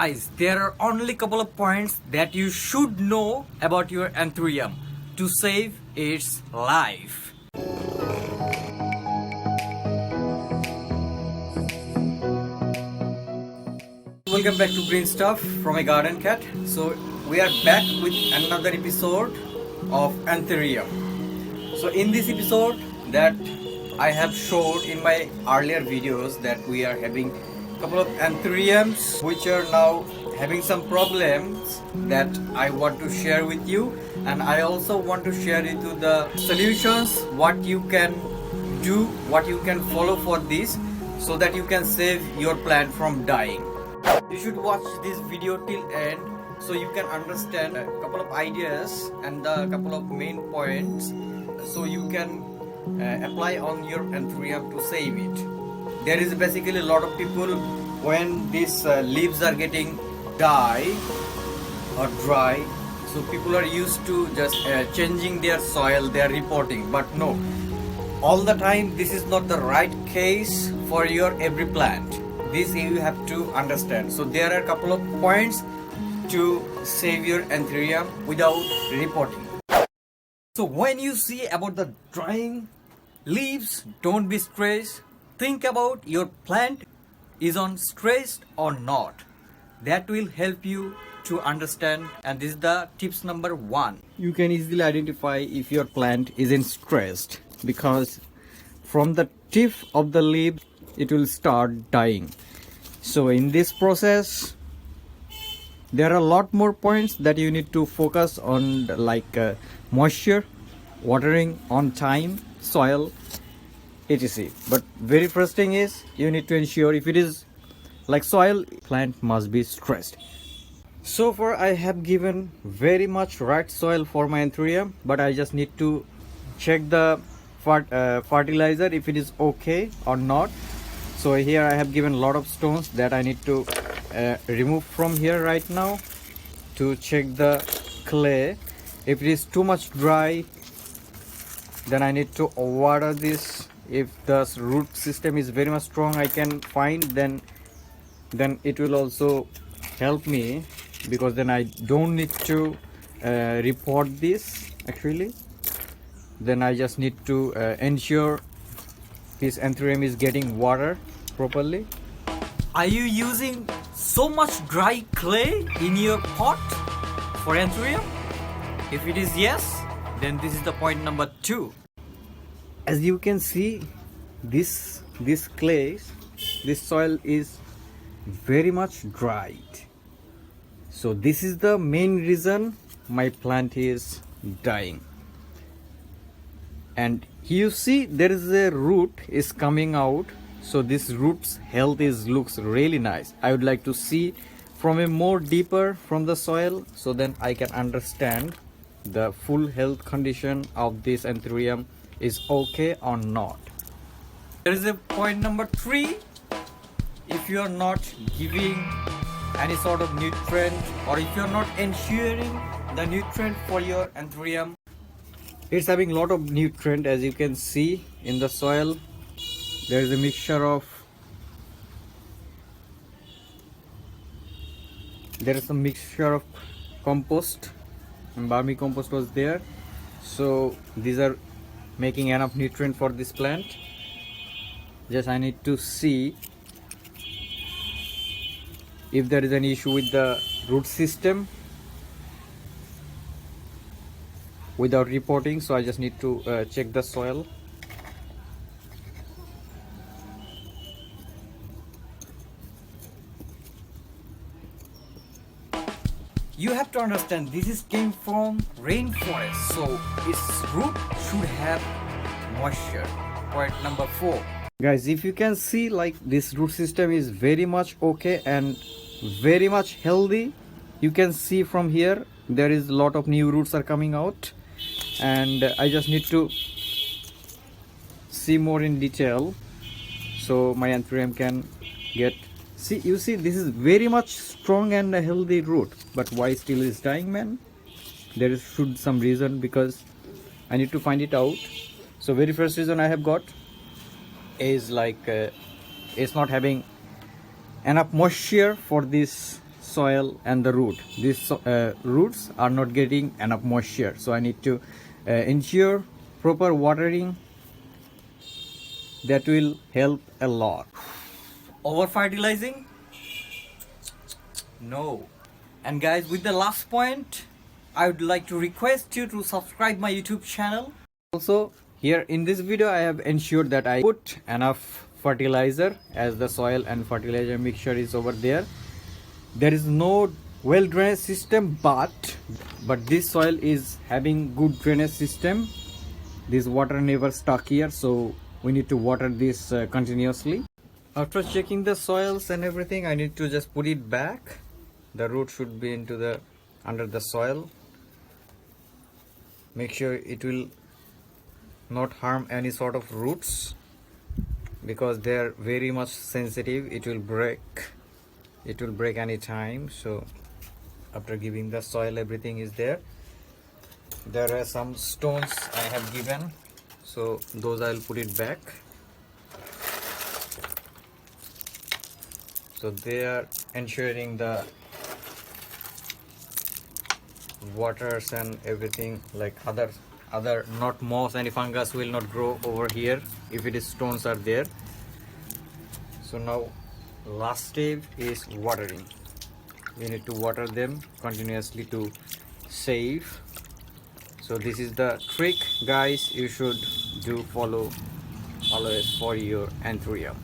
Guys, there are only couple of points that you should know about your anthurium to save its life. Welcome back to Green Stuff from a Garden Cat. So we are back with another episode of Anthurium. So in this episode that I have showed in my earlier videos that we are having a couple of anthuriums which are now having some problems that I want to share with you, and I also want to share with you the solutions, what you can do, what you can follow for this so that you can save your plant from dying. You should watch this video till end so you can understand a couple of ideas and a couple of main points so you can apply on your anthurium to save it. There is basically a lot of people when these leaves are getting die or dry, so people are used to just changing their soil, they are repotting, but no, all the time this is not the right case for your every plant. This you have to understand. So there are a couple of points to save your anthurium without repotting. So when you see about the drying leaves, don't be stressed. Think about your plant is on stress or not. That will help you to understand, and this is the tips number 1. You can easily identify if your plant is in stressed because from the tip of the leaf it will start dying. So in this process there are a lot more points that you need to focus on, like moisture, watering on time, soil, etc. But very first thing is you need to ensure if it is like soil, plant must be stressed. So far I have given very much right soil for my anthurium, but I just need to check the fertilizer if it is okay or not. So here I have given a lot of stones that I need to remove from here right now to check the clay. If it is too much dry, then I need to water this. If the root system is very much strong, I can find, then it will also help me, because then I don't need to repot this actually. Then I just need to ensure this anthurium is getting water properly. Are you using so much dry clay in your pot for anthurium? If it is yes, then this is the point number 2. As you can see, this clay, this soil is very much dried. So this is the main reason my plant is dying. And you see there is a root is coming out, so this root's health looks really nice. I would like to see from a more deeper from the soil, so then I can understand the full health condition of this anthurium is okay or not. There is a point number 3. If you are not giving any sort of nutrient, or if you are not ensuring the nutrient for your anthurium, it's having a lot of nutrient. As you can see in the soil, there is a mixture of compost, and vermicompost was there. So these are making enough nutrient for this plant. Just I need to see if there is an issue with the root system without repotting. So I just need to check the soil. You have to understand this came from rainforest, so its root should have moisture. Point number 4. Guys, if you can see, like, this root system is very much okay and very much healthy. You can see from here there is a lot of new roots are coming out, and I just need to see more in detail so my anthurium can get. See, you see, this is very much strong and a healthy root, but why still is dying, man? There is some reason, because I need to find it out. So very first reason I have got is like it's not having enough moisture for this soil and the root. These roots are not getting enough moisture, so I need to ensure proper watering. That will help a lot. Over fertilizing? No. And guys, with the last point, I would like to request you to subscribe my YouTube channel. Also, here in this video I have ensured that I put enough fertilizer, as the soil and fertilizer mixture is over there. There is no well drainage system, but this soil is having good drainage system. This water never stuck here, so we need to water this continuously. After checking the soils and everything, I need to just put it back. The root should be into under the soil. Make sure it will not harm any sort of roots, because they are very much sensitive. It will break any time. So after giving the soil, everything is there. There are some stones I have given, so those I'll put it back. So they are ensuring the waters and everything, like other not moss, any fungus will not grow over here if it is stones are there. So now last step is watering. We need to water them continuously to save. So this is the trick, guys, you should do follow always for your anthurium.